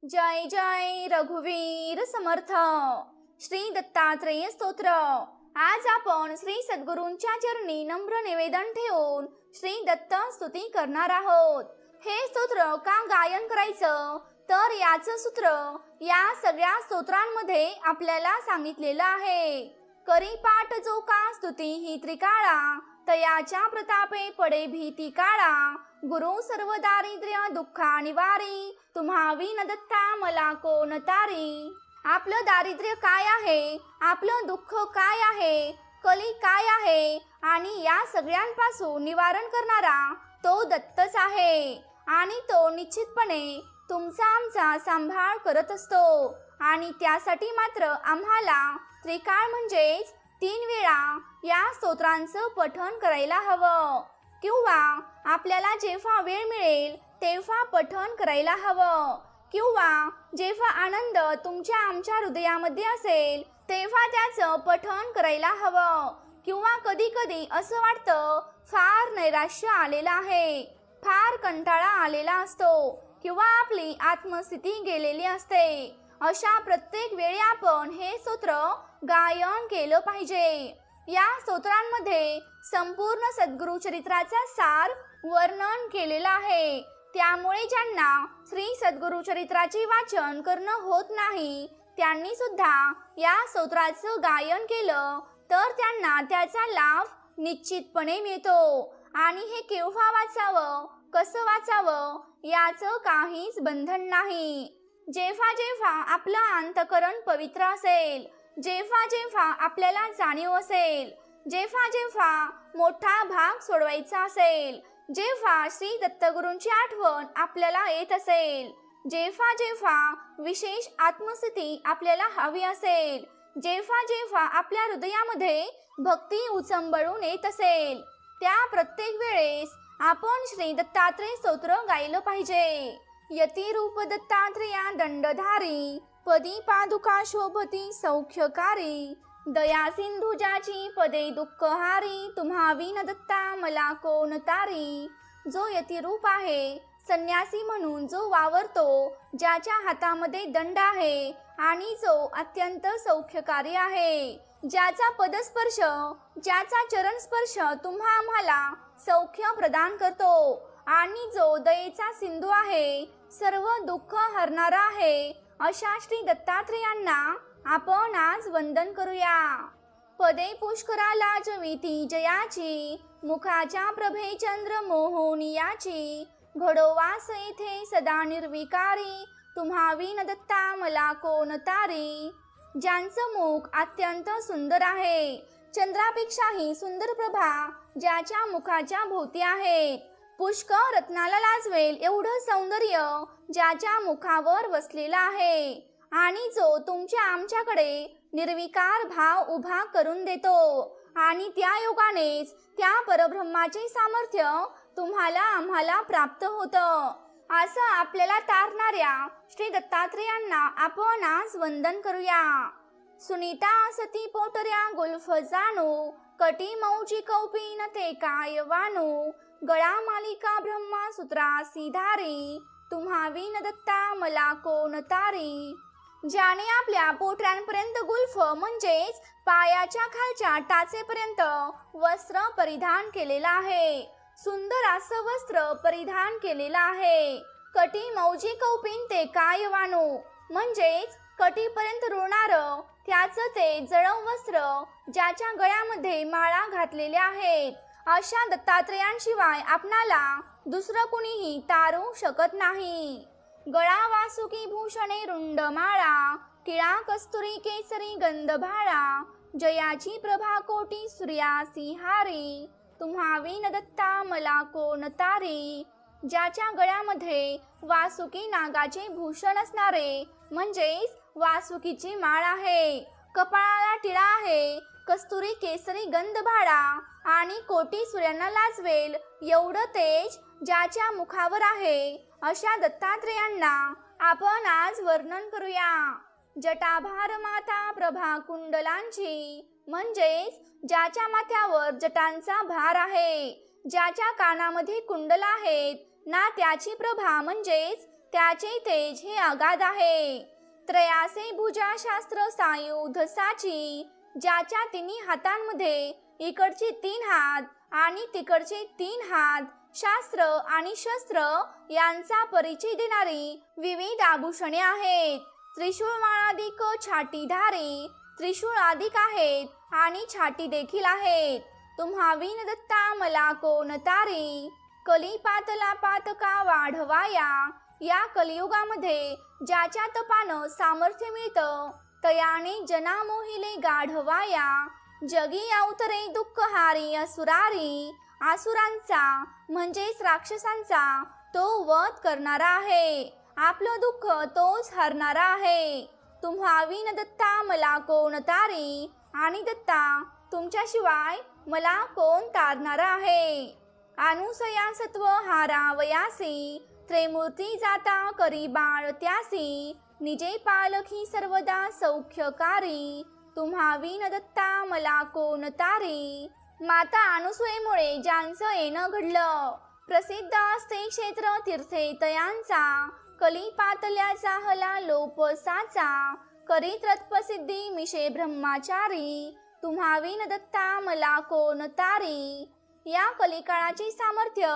जय जय रघुवीर समर्थ. श्री दत्तात्रेय स्तोत्र. आज आपण श्री सद्गुरूंच्या चरणी नम्र निवेदन ठेवून श्री दत्त स्तुती करणार आहोत. हे स्तोत्र का गायन करायचं तर याचं सूत्र या सगळ्या स्तोत्रांमध्ये आपल्याला सांगितलेलं आहे. करी पाठ जो का स्तुती ही त्रिकाळा, तयाच्या प्रतापे पडे भीती काळा. गुरु सर्व दारिद्र्य दुःखा निवारी, तुम्हा विन दत्ता मला कोण तारी. आपलं दारिद्र्य काय आहे, आपलं दुःख काय आहे, कली काय आहे आणि या सगळ्यांपासून निवारण करणारा तो दत्तच आहे. आणि तो निश्चितपणे तुमचा आमचा सांभाळ करत असतो. आणि त्यासाठी मात्र आम्हाला त्रिकाळ म्हणजेच 3 वेळा या स्तोत्रांचं पठण करायला हवं, किंवा आपल्याला जेव्हा वेळ मिळेल तेव्हा पठण करायला हवं, किंवा जेव्हा आनंद तुमच्या आमच्या हृदयामध्ये असेल तेव्हा त्याचं पठण करायला हवं. किंवा कधी कधी असं वाटतं फार नैराश्य आलेलं आहे, फार कंटाळा आलेला असतो, किंवा आपली आत्मस्थिती गेलेली असते. अशा प्रत्येक वेळी आपण हे स्तोत्र गायन केलं पाहिजे. या स्तोत्रांमध्ये संपूर्ण सद्गुरु चरित्राचा सार वर्णन केलेलं आहे. त्यामुळे ज्यांना श्री सद्गुरु चरित्राचे वाचन करणं होत नाही त्यांनी सुद्धा या स्तोत्राचं गायन केलं तर त्यांना त्याचा लाभ निश्चितपणे मिळतो. आणि हे केव्हा वाचावं, कसं वाचावं याचं काहीच बंधन नाही. जेव्हा जेव्हा आपलं अंतःकरण पवित्र असेल, जेव्हा जेव्हा आपल्याला जाणीव असेल, जेव्हा जेव्हा मोठा भाग सोडवायचा असेल, जेव्हा श्री दत्तगुरूंची आठवण आपल्याला येत असेल, जेव्हा जेव्हा विशेष आत्मस्थिती आपल्याला हवी असेल, जेव्हा जेव्हा आपल्या हृदयामध्ये भक्ती उचंबळून येत असेल, त्या प्रत्येक वेळेस आपण श्री दत्तात्रेय स्तोत्र गायलं पाहिजे. यती रूप दत्तात्रेया दंडधारी, पदी पादुका शोभती सौख्यकारी. दया सिंधू ज्याची पदे दुःखहारी, तुम्हा विन दत्ता मला कोण तारी. जो यतिरूप आहे, संन्यासी म्हणून जो वावरतो, ज्याच्या हातामध्ये दंड आहे आणि जो अत्यंत सौख्यकारी आहे, ज्याचा पदस्पर्श, ज्याचा चरणस्पर्श तुम्हा आम्हाला सौख्य प्रदान करतो, आणि जो दयेचा सिंधू आहे, सर्व दुःख हरणारा आहे, अशा श्री दत्तात्रेयांना आपण आज वंदन करूया. पदे पुष्कराला जविती जयाची, मुखाच्या प्रभे चंद्र मोहोनियाची. घडो वास येथे सदा निर्विकारी, तुम्हा विन दत्ता मला कोण तारी. ज्यांचं मुख अत्यंत सुंदर आहे, चंद्रापेक्षाही सुंदर प्रभा ज्याच्या मुखाच्या भोवती आहेत, पुष्कळ रत्नाला लाजवेल एवढं सौंदर्य ज्याच्या मुखावर वसलेलं आहे, आणि जो तुमच्या आमच्याकडे निर्विकार भाव उभा करून देतो, आणि त्या योगानेच त्या परब्रह्माचे सामर्थ्य तुम्हाला आम्हाला प्राप्त होतं, असं आपल्याला तारणाऱ्या श्री दत्तात्रेयांना आपण आज वंदन करूया. सुनीता सती पोटऱ्या गुल्फ जाणू, कटी मौजी कौपीन ते काय वानू. गळा मालिका ब्रह्मा सूत्रासी धारी, तुम्हा विन दत्ता मला कोण तारी. ज्याने आपल्या पोटऱ्यांपर्यंत गुल्फ म्हणजेच पायाच्या खालच्या टाचेपर्यंत वस्त्र परिधान केलेलं आहे, सुंदर असं वस्त्र परिधान केलेलं आहे. कटी मौजी कौपीन ते काय वानू म्हणजेच कटीपर्यंत रुळणारं त्याचं ते जळव वस्त्र, ज्याच्या गळ्यामध्ये माळा घातलेल्या आहेत, अशा दत्तात्रेयांशिवाय आपणाला दुसरं कुणीही तारू शकत नाही. गळा वासुकी भूषणे रुंड माळा, टिळा कस्तुरी केसरी गंध भाळा. जयाची प्रभा कोटी सूर्यासी हारी, तुम्हा विन दत्ता मला कोण तारी. ज्याच्या गळ्यामध्ये वासुकी नागाचे भूषण असणारे म्हणजेच वासुकीची माळ आहे, कपाळाला टिळा आहे, कस्तुरी केसरी गंध भाळा, आणि कोटी सूर्यांना लाजवेल एवढं तेज ज्याच्या मुखावर आहे, अशा दत्तात्रेयांना आपण आज वर्णन करूया. जटाभार माता प्रभा कुंडलांची, म्हणजेच ज्याच्या माथ्यावर जटांचा भार आहे, ज्याच्या कानामध्ये कुंडल आहेत ना, त्याची प्रभा म्हणजेच त्याचे तेज हे अगाध आहे. त्रयासे भुजा शास्त्र सायुध साची, ज्याच्या तिन्ही हातांमध्ये इकडचे 3 हात आणि तिकडचे 3 हात शास्त्र आणि शस्त्र यांचा परिचय देणारी विविध आभूषणे आहेत. त्रिशूळ माळाधिक छाटीधारी, त्रिशूळ अधिक आहेत आणि छाटी देखील आहेत. तुम्हा विन दत्ता मला कोण तारी, कलिपातला पातका वाढवाया. या कलियुगामध्ये ज्याच्या तपानं सामर्थ्य मिळतं, तयाने जना मोहिले गाढवाया. जगी अवतरे दुःखहारी असुरारी, आसुरांचा म्हणजेच राक्षसांचा तो वध करणारा आहे. आपलं दुःख तोच हरणारा आहे. तुम्हा विन दत्ता मला कोण तारी, आणि दत्ता तुमच्याशिवाय मला कोण तारणारा आहे. अनुसया सत्व हारावयासी, त्रिमूर्ती जाता करी बाळ त्यासी. निजे पालखी सर्वदा सौख्यकारी, तुम्हा विन दत्ता मला कोण तारी. माता अनुसूयेमुळे ज्यांचं येणं घडलं, प्रसिद्ध असते क्षेत्र तीर्थे तयांचा. कलिपातल्याचा हला लोपसाचा, करीत रत्पसिद्धी मिशे ब्रह्माचारी. तुम्हा विन दत्ता मला कोण तारी. या कलिकाळाचे सामर्थ्य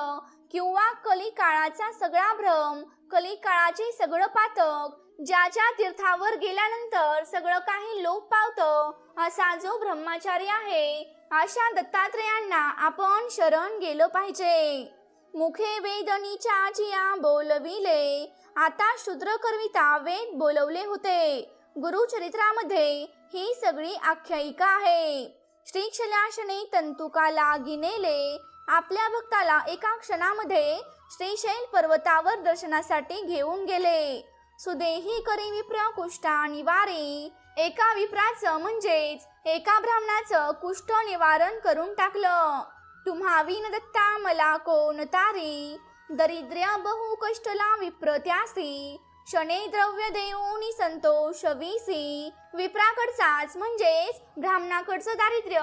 किंवा कलिकाळाचा सगळा भ्रम, कलिकाळाचे सगळं पातक, ज्याच्या तीर्थावर गेल्यानंतर सगळं काही लोप पावतं, असा जो ब्रह्मचारी आहे, अशा दत्तात्रेयांना आपण शरण गेलो पाहिजे. मुखे वेदनीच्या जिया बोलविले, आता शूद्र करविता वेद बोलवले होते. गुरुचरित्रामध्ये ही सगळी आख्यायिका आहे. श्रीशैलाशने तंतुका लागिनेले, आपल्या भक्ताला एका क्षणामध्ये श्रीशैल पर्वतावर दर्शनासाठी घेऊन गेले. सुदेही करी विप्र कुष्ठा निवारी, एका विप्राचं म्हणजेच एका ब्राह्मणाचं कुष्ठ निवारण करून टाकलं. तुम्हा विन दत्ता मला कोण तारी, दरिद्र्य बहु कष्टला विप्र त्यासी. शने द्रव्य देऊनी संतोष विसी, विप्राकडचाच म्हणजेच ब्राह्मणाकडचं दारिद्र्य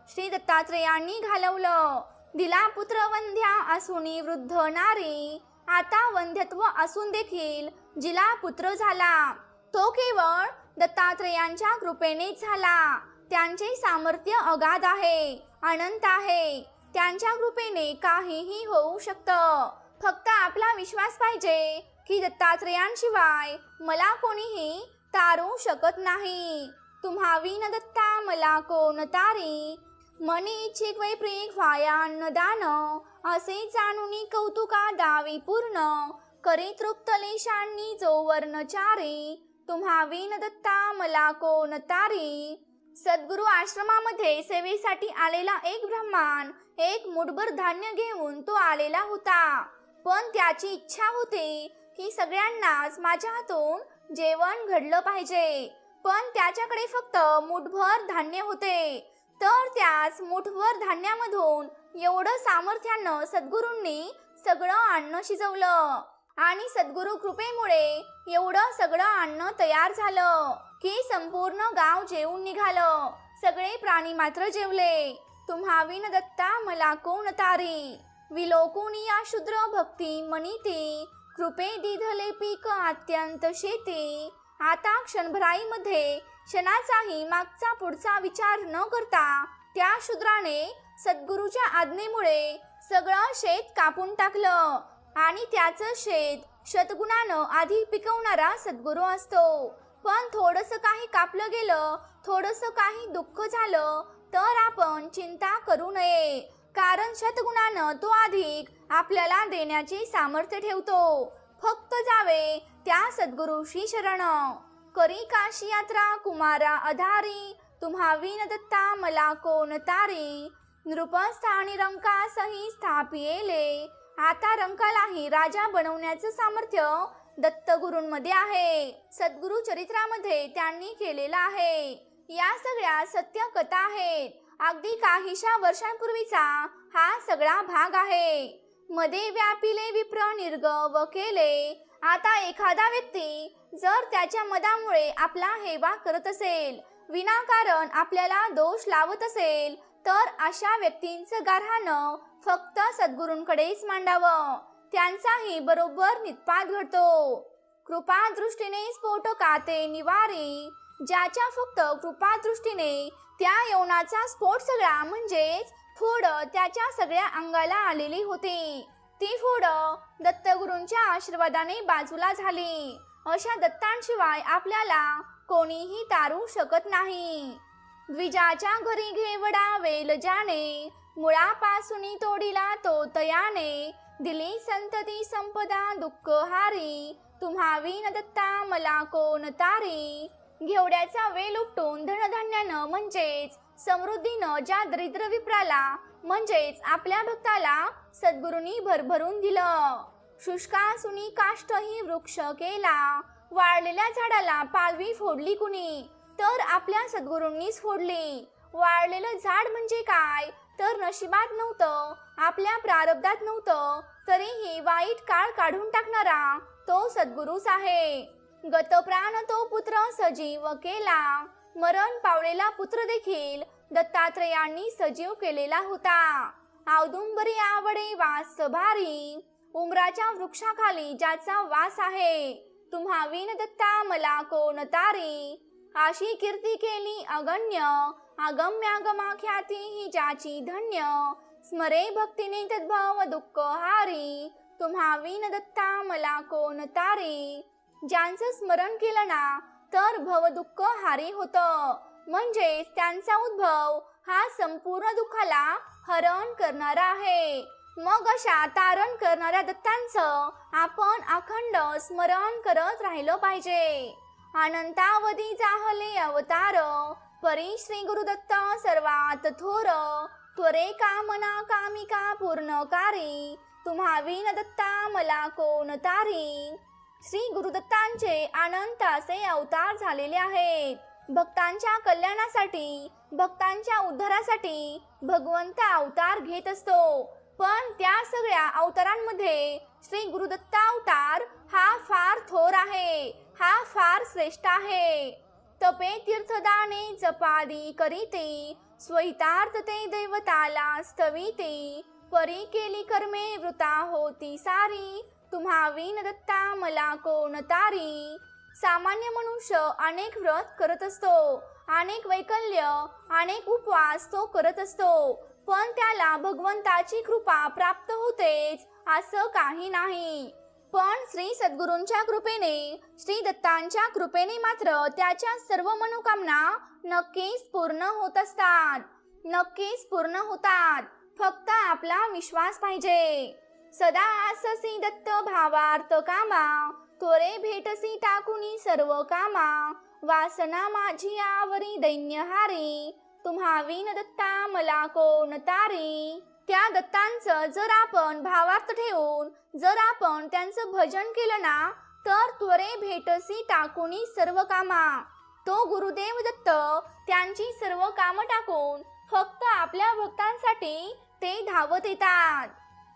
श्री दत्तात्रेयांनी घालवलं. दिला पुत्र वंध्या असूनी वृद्ध नारी, आता वंध्यत्व असून देखील जिला पुत्र झाला, तो केवळ दत्तात्रेयांच्या कृपेनेच झाला. त्यांचे सामर्थ्य अगाध आहे, अनंत आहे. त्यांच्या कृपेने काहीही होऊ शकतं. फक्त आपला विश्वास पाहिजे की दत्तात्रेयांशिवाय मला कोणीही तारू शकत नाही. तुम्हा विन दत्ता मला कोण तारी. मनी इच्छिक वैप्रिक व्हायान्नदान, असे जाणूनी कौतुका दावी पूर्ण. करी तृप्तलेशांनी जो वर्णचारी, तुम्हा विन दत्ता मला कोण तारी. सद्गुरु आश्रमामध्ये सेवेसाठी आलेला एक ब्राह्मण एक मुठभर धान्य घेऊन तो आलेला होता. पण त्याची इच्छा होती की सगळ्यांनाच माझ्या हातून जेवण घडलं पाहिजे. पण त्याच्याकडे फक्त मुठभर धान्य होते. तर त्याच मुठभर धान्यामधून एवढं सामर्थ्यानं सद्गुरूंनी सगळं अन्न शिजवलं आणि सद्गुरु कृपेमुळे एवढं सगळं अन्न तयार झालं की संपूर्ण गाव जेवून निघालं. सगळे प्राणी मात्र जेवले. तुम्हा विन दत्ता मला कोण तारी. विलोकुनी या शूद्र भक्ती मनिती, कृपे दिधले पीक अत्यंत शेती. आता क्षणभराईमध्ये क्षणाचाही मागचा पुढचा विचार न करता त्या शूद्राने सद्गुरूच्या आज्ञेमुळे सगळं शेत कापून टाकलं. आणि त्याचं शेत शतगुणानं आधी पिकवणारा सद्गुरू असतो. पण थोडंसं काही कापलं गेलं, थोडंसं काही दुःख झालं तर आपण चिंता करू नये, कारण शतगुणानं तो अधिक आपल्याला देण्याचे सामर्थ्य ठेवतो. फक्त जावे त्या सद्गुरूशी शरण. करी काशी यात्रा कुमारा आधारी, तुम्हा विन दत्ता मला कोण तारी. नृपस्थानी रंकासही स्थापिले, आता रंकालाही राजा बनवण्याचं सामर्थ्य दत्तगुरूंमध्ये आहे. सद्गुरु चरित्रामध्ये त्यांनी केलेलं आहे. या सगळ्या सत्य कथा आहेत. अगदी काहीशा वर्षांपूर्वीचा हा सगळा भाग आहे. मध्ये व्यापिले विप्र निर्गव केले. आता एखादा व्यक्ती जर त्याच्या मदामुळे आपला हेवा करत असेल, विनाकारण आपल्याला दोष लावत असेल, तर अशा व्यक्तींचं गाऱ्हाणं फक्त सद्गुरूंकडेच मांडावं. त्यांचाही बरोबर नित्पात घडतो. कृपादृष्टीने स्फोटकाते निवारी. ज्याच्या फक्त कृपादृष्टीने त्या यवनाचा स्फोट सगळा म्हणजेच फोड त्याच्या सगळ्या अंगाला आलेली होती. ती फोड दत्तगुरूंच्या आशीर्वादाने बाजूला झाली. अशा दत्तांशिवाय आपल्याला कोणीही तारू शकत नाही. द्विजाच्या घरी घेवडा वेल जाणे, मुळापासून तोडिला तो तयाने. दिली संतती संपदा दुःख हारी, तुम्हा विन दत्ता मला कोण तारी. घेवड्याचा वेल उपटून धनधान्यानं म्हणजेच समृद्धीनं ज्या दरिद्र विप्राला म्हणजेच आपल्या भक्ताला सद्गुरूंनी भरभरून दिलं. शुष्कासुनी काष्ठही वृक्ष केला, वाळलेल्या झाडाला पालवी फोडली कुणी तर आपल्या सद्गुरूंनीच फोडली. वाळलेलं झाड म्हणजे काय तर नशिबात नव्हतं, आपल्या प्रारब्धात नव्हतं, तरीही वाईट काळ काढून टाकणारा तो सद्गुरूच आहे. गतप्राण तो पुत्र सजीव केला, मरण पावलेला पुत्र देखील दत्तात्रेयांनी सजीव केलेला होता. औदुंबरी आवडे वास भारी, उमराच्या वृक्षाखाली ज्याचा वास आहे. तुम्हा विन दत्ता मला कोण तारी. अशी कीर्ती केली अगण्य, अगम्यागमा ख्याती ही ज्याची धन्य. स्मरे भक्तीने तद्भव दुःख हारी, तुम्हा विन दत्ता मला कोण तारी. ज्यांचं स्मरण केलं ना तर भव दुःख हारी होतं, म्हणजेच त्यांचा उद्भव हा संपूर्ण दुःखाला हरण करणारा आहे. मग अशा तारण करणाऱ्या दत्तांचं आपण अखंड स्मरण करत राहिलं पाहिजे. अनंतावधी जाहले अवतार, परी श्री गुरुदत्त सर्वात थोर. त्वरे कामना कामिका पूर्णकारी, तुम्हा विन दत्ता मला कोण तारी. श्री गुरुदत्तांचे अनंत असे अवतार झालेले आहेत. भक्तांच्या कल्याणासाठी भक्तांच्या उद्धारासाठी भगवंत अवतार घेत असतो. पण त्या सगळ्या अवतारांमध्ये श्री गुरुदत्त अवतार हा फार थोर आहे, हा फार श्रेष्ठ आहे. तपे तीर्थदाने जपादी करीते, स्वहितार्थ ते दैवताला स्तविते. परी केली कर्मे वृता होती सारी, तुम्हा विन दत्ता मला कोण तारी. सामान्य मनुष्य अनेक व्रत करत असतो, अनेक वैकल्य अनेक उपवास तो करत असतो, पण त्याला भगवंताची कृपा प्राप्त होतेच असं काही नाही. पण श्री सद्गुरूंच्या कृपेने श्री दत्तांच्या कृपेने मात्र त्याच्या सर्व मनोकामना नक्कीच पूर्ण होत असतात, नक्कीच पूर्ण होतात. फक्त आपला विश्वास पाहिजे. सदा आससी दत्त भावार्थ कामा, त्वरे भेटसी टाकुनी सर्व कामा. वासना माझी आवरी दैन्यहारी, तुम्हा विन दत्ता मला कोण तारी. त्या दत्तांचं जर आपण भावार्थ ठेवून जर आपण त्यांचं भजन केलं ना तर त्वरे भेटसी टाकुनी सर्व कामा. तो गुरुदेव दत्त त्यांची सर्व कामं टाकून फक्त आपल्या भक्तांसाठी ते धावत येतात.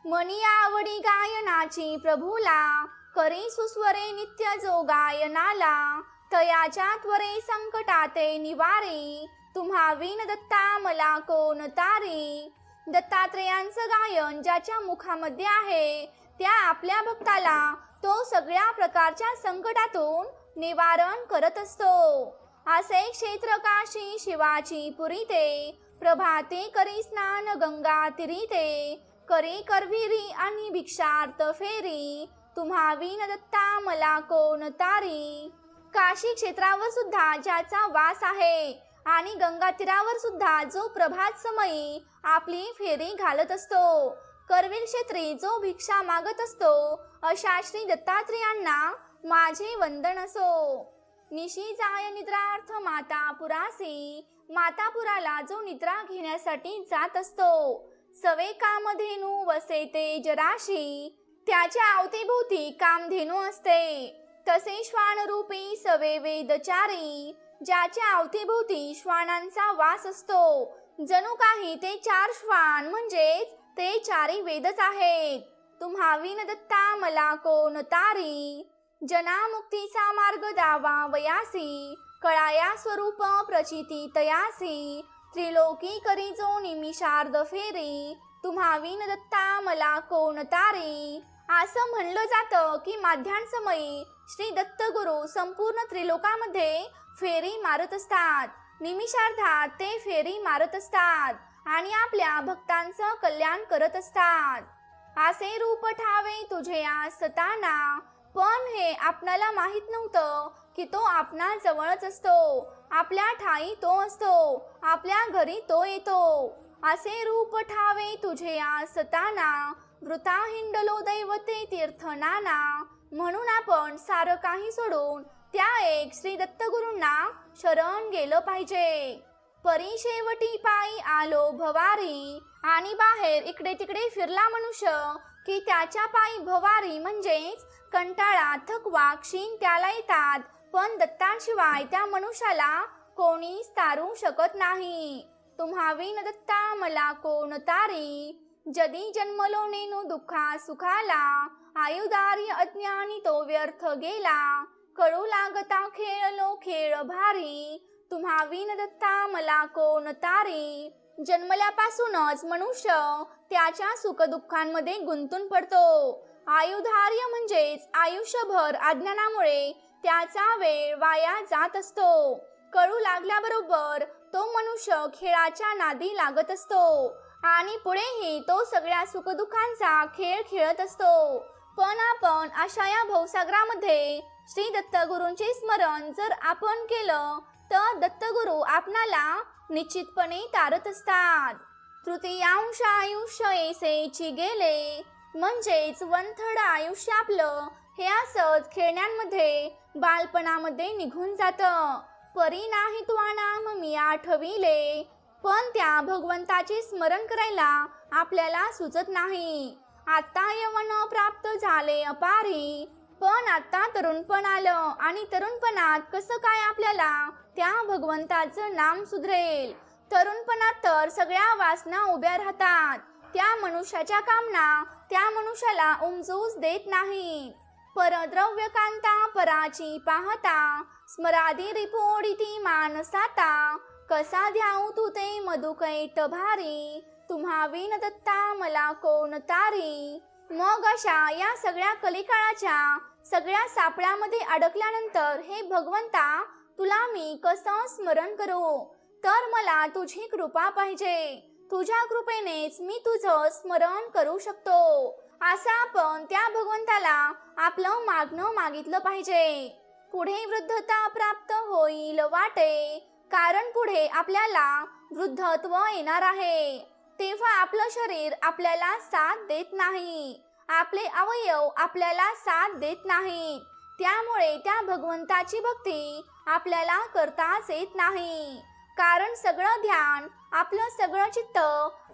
मनी आवडी गायनाची प्रभूला, करी सुस्वरे नित्य जो गायनाला. तयाच्या त्वरे संकटाते निवारी, तुम्हा विन दत्ता मला कोण तारी. दत्तात्रेयांचं गायन ज्याच्या मुखामध्ये आहे त्या आपल्या भक्ताला तो सगळ्या प्रकारच्या संकटातून निवारण करत असतो. असे क्षेत्र काशी शिवाची पुरीते, प्रभाते करी स्नान गंगा तिरीते. करी करविरी आणि भिक्षार्थ फेरी, तुम्हा विन दत्ता मला कोण तारी. काशी क्षेत्रावर सुद्धा ज्याचा वास आहे आणि गंगा तीरावर सुद्धा जो प्रभात समयी आपली फेरी घालत असतो, करवीर क्षेत्री जो भिक्षा मागत असतो, अशा श्री दत्तात्रेयांना माझे वंदन असो. निशी जाय निद्रार्थ मातापुरासी, मातापुराला जो निद्रा घेण्यासाठी जात असतो. सवे कामधेनू वसे ते जराशी, त्याच्या अवतीभोवती कामधेनू असते. तसे श्वानरूपी सवे वेदचारी, ज्याच्या अवतीभोवती श्वानांचा वास असतो. जणू काही ते 4 श्वान म्हणजेच ते 4 वेदच आहेत. तुम्हा विन दत्ता मला कोण तारी. जना मुक्तीचा मार्ग दावा वयासी, कळाया स्वरूप प्रचिती तयासी. त्रिलोकी करी जो निमिषार्ध फेरी, तुम्हा विन दत्ता मला कोण तारी. असं म्हणलं जातं की माध्यान समयी श्री दत्तगुरू संपूर्ण त्रिलोकामध्ये फेरी मारत असतात. निमिषार्धात ते फेरी मारत असतात आणि आपल्या भक्तांचं कल्याण करत असतात. असे रूप ठावे तुझे असताना, पण हे आपणाला माहित नव्हतं की तो आपणा जवळच असतो. आपल्या ठाई तो असतो, आपल्या घरी तो येतो. असे रूप ठावे तुझे असताना, वृथा हिंडलो दैवते तीर्थनाना. म्हणून आपण सारं काही सोडून त्या एक श्री दत्तगुरूंना शरण गेलं पाहिजे. परी शेवटी पायी आलो भवारी, आणि बाहेर इकडे तिकडे फिरला मनुष्य की त्याच्या पायी भवारी म्हणजेच कंटाळा थकवा क्षीण त्याला येतात. पण दत्तांशिवाय त्या मनुष्याला कोणीच तारू शकत नाही. तुम्हा विन दत्ता मला कोण तारी, जदी जन्मलो नेनो दुःखा सुखाला. आयुधार्य अज्ञानी तो व्यर्थ गेला, कळू लागता खेळलो खेळ भारी. तुम्हा विन दत्ता मला कोण तारी. जन्मल्यापासूनच मनुष्य त्याच्या सुखदुःखांमध्ये गुंतून पडतो. आयुधार्य म्हणजेच आयुष्यभर अज्ञानामुळे त्याचा वेळ वाया जात असतो. कळू लागल्याबरोबर तो मनुष्य खेळाच्या नादी लागत असतो आणि पुढेही तो सगळ्या सुखदुःखांचा खेळ खेळत असतो. पण आपण अशा या भवसागरामध्ये श्री दत्तगुरूंचे स्मरण जर आपण केलं तर दत्तगुरू आपणाला निश्चितपणे तारत असतात. तृतीयांश आयुष्य ऐसेची गेले, म्हणजेच वनथड आयुष्य आपलं हे असंच खेळण्यांमध्ये बालपणामध्ये निघून जातं. परी नाही तुझा नाम मी आठविले, पण त्या भगवंताचे स्मरण करायला आपल्याला सुचत नाही. आता यवन प्राप्त झाले अपारी, पण आता तरुणपण आलं आणि तरुणपणात कसं काय आपल्याला त्या भगवंताचं नाम सुधरेल. तरुणपणात तर सगळ्या वासना उभ्या राहतात. त्या मनुष्याच्या कामना त्या मनुष्याला उमजूच देत नाहीत. परद्रव्य कांता पराची पाहता, स्मरादी रिपोडिती मानसाता. कसा ध्याऊ तू ते मधुकैट भारी, तुम्हा विन दत्ता मला कोण तारी. मग अशा या सगळ्या कलिकाळाच्या सगळ्या सापळ्यामध्ये अडकल्यानंतर हे भगवंता तुला मी कसं स्मरण करू. तर मला तुझी कृपा पाहिजे. तुझ्या कृपेनेच मी तुझं स्मरण करू शकतो. असं आपण त्या भगवंताला आपलं मागणं मागितलं पाहिजे. पुढे वृद्धता प्राप्त होईल वाटे, कारण पुढे आपल्याला वृद्धत्व येणार आहे. तेव्हा आपलं शरीर आपल्याला साथ देत नाही, आपले अवयव आपल्याला साथ देत नाहीत. त्यामुळे त्या भगवंताची भक्ती आपल्याला करताच येत नाही. कारण सगळं ध्यान, आपलं सगळं चित्त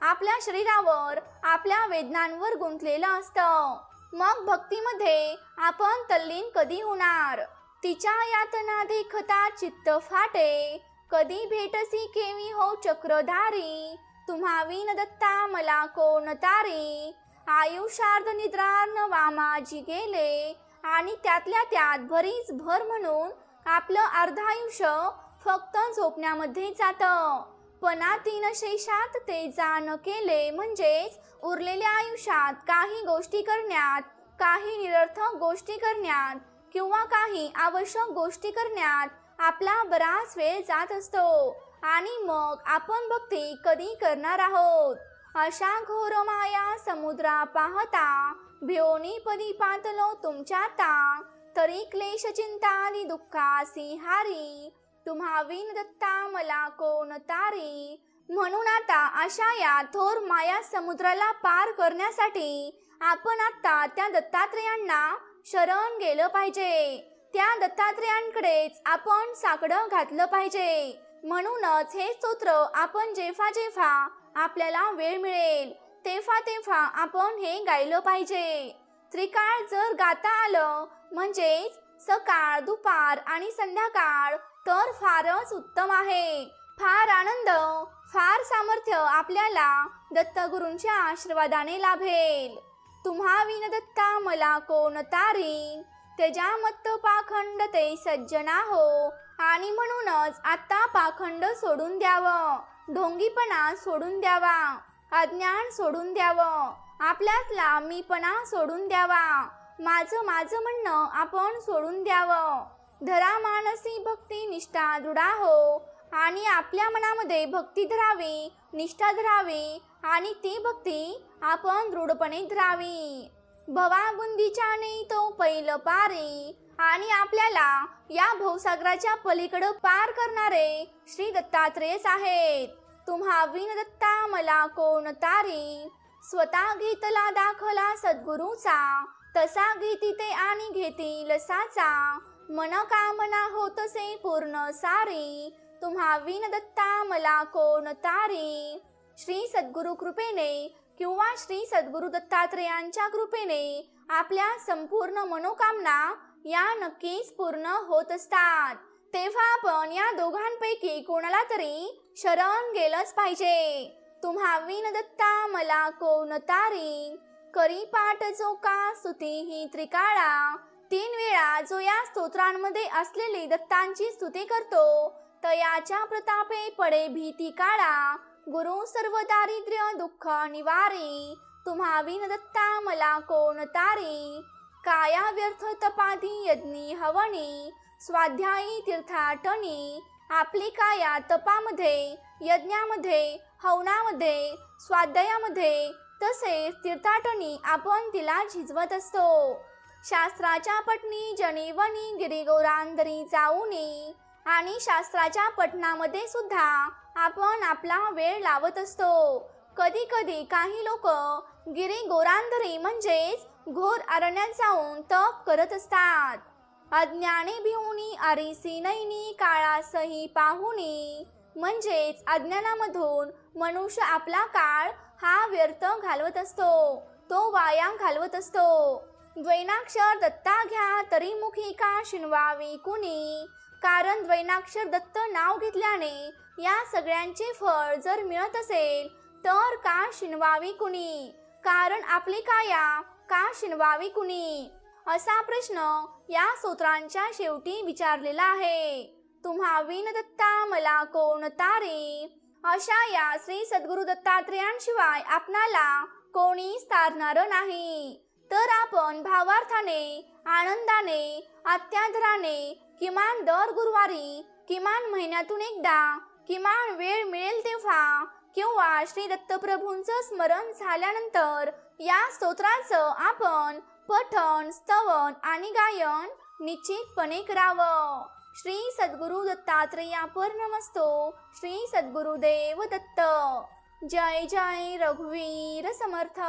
आपल्या शरीरावर, आपल्या वेदनांवर गुंतलेलं असतं. मग भक्तीमध्ये आपण तल्लीन कधी होणार. तिच्या यातना देखता चित्त फाटे, कधी भेटसी केवी हो चक्रधारी. तुम्हा विन दत्ता मला कोण तारी. आयुष्यार्ध निद्रार्न वामाजी गेले, आणि त्यातल्या त्यात भरीच भर म्हणून आपलं अर्धायुष्य फक्त झोपण्यामध्ये जातं. पनातीन शेषात ते जाण केले, म्हणजेच उरलेल्या आयुष्यात काही गोष्टी करण्यात, काही निरर्थक गोष्टी करण्यात किंवा काही आवश्यक गोष्टी करण्यात आपला बराच वेळ जात असतो. आणि मग आपण भक्ती कधी करणार आहोत. अशा घोर माया समुद्रा पाहता, भ्योनी पदी पातलो तुमच्या ता. तरी क्लेश चिंतादी दुःखासी हारी, तुम्हा विन दत्ता मला कोण तारी. म्हणून आता अशा या थोर माया समुद्राला पार करण्यासाठी आपण आता त्या दत्तात्रेयांना शरण गेलं पाहिजे. त्या दत्तात्रेयांकडेच आपण साकडं घातलं पाहिजे. म्हणूनच हे स्तोत्र आपण जेव्हा जेव्हा आपल्याला वेळ मिळेल तेव्हा तेव्हा आपण हे गायलं पाहिजे. त्रिकाळ जर गाता आलं, म्हणजेच सकाळ, दुपार आणि संध्याकाळ, तर फारच उत्तम आहे. फार आनंद, फार सामर्थ्य आपल्याला दत्तगुरूंच्या आशीर्वादाने लाभेल. तुम्हा विन दत्ता मला कोण तारी, त्याच्या मत्त पाखंड ते सज्जना हो. आणि म्हणूनच आता पाखंड सोडून द्यावं, ढोंगीपणा सोडून द्यावा, अज्ञान सोडून द्यावं, आपल्यातला मीपणा सोडून द्यावा. माझं माझं म्हणणं आपण सोडून द्यावं. धरा मानसी भक्ती निष्ठा दृढा हो, आणि आपल्या मनामध्ये भक्ती धरावी, निष्ठा धरावी, आणि ती भक्ती आपण दृढपणे धरावी. भवाबुंदीच्या नाही तो पैल पारी, आणि आपल्याला या भवसागराच्या पलीकडं पार करणारे श्री दत्तात्रेयच आहेत. तुम्हा विन दत्ता मला कोण तारी, स्वतः घेतला दाखला सद्गुरूचा, तसा घेती ते आणि घेतील साचा, मन कामना होतसे पूर्ण सारी, तुम्हा विन दत्ता मला कोण तारी. श्री सद्गुरु कृपेने किंवा श्री सद्गुरु दत्तात्रेयांच्या कृपेने आपल्या संपूर्ण मनोकामना या नक्कीच पूर्ण होत असतात. तेव्हा आपण या दोघांपैकी कोणाला तरी शरण गेलंच पाहिजे. तुम्हा विन दत्ता मला कोण तारी, करी पाठ जो का स्तुती ही त्रिकाळा, 3 वेळा जो या स्तोत्रांमध्ये असलेली दत्तांची स्तुती करतो, तयाच्या प्रतापे पडे भीती काळा, गुरु सर्व दारिद्र्य दुःख निवारी, तुम्हा विन दत्ता मला कोण तारी. काया व्यर्थ तपादी यज्ञी हवनी, स्वाध्यायी तीर्थाटनी, आपली काया तपामध्ये, यज्ञामध्ये, हवनामध्ये, स्वाध्यायामध्ये तसेच तीर्थाटनी आपण तिला झिजवत असतो. शास्त्राच्या पटनी जनीवनी गिरिगोरांदरी जाऊनी, आणि शास्त्राच्या पठणामध्ये सुद्धा आपण आपला वेळ लावत असतो. कधी कधी काही लोक गिरी गोरांधरी म्हणजेच घोर अरण्यात जाऊन तप करत असतात. अज्ञाने भिवुनी आरिसी नैनी काळासही पाहुनी, म्हणजेच अज्ञानामधून मनुष्य आपला काळ हा व्यर्थ घालवत असतो, तो वाया घालवत असतो. द्वैनाक्षर दत्ता घ्या तरी मुखी का शिनवावी कुणी, कारण द्वैनाक्षर दत्त नाव घेतल्याने या सगळ्यांचे फळ जर मिळत असेल तर का शिनवावी कुणी, कारण आपली काया का शिनवावी कुणी, असा प्रश्न या स्तोत्रांच्या शेवटी विचारलेला आहे. तुम्हा विन दत्ता मला कोण तारी, अशा या श्री सद्गुरु दत्तात्रेयांशिवाय आपणाला कोणीच तारणार नाही. तर आपण भावार्थाने, आनंदाने, अत्यादराने किमान दर गुरुवारी, किमान महिन्यातून एकदा, किमान वेळ मिळेल तेव्हा किंवा श्री दत्तप्रभूंचं स्मरण झाल्यानंतर या स्तोत्राचं आपण पठण, स्तवन आणि गायन निश्चितपणे करावं. श्री सद्गुरु दत्तात्रेयार्पणमस्तु. श्री सद्गुरुदेव दत्त. जय जय रघुवीर समर्थ.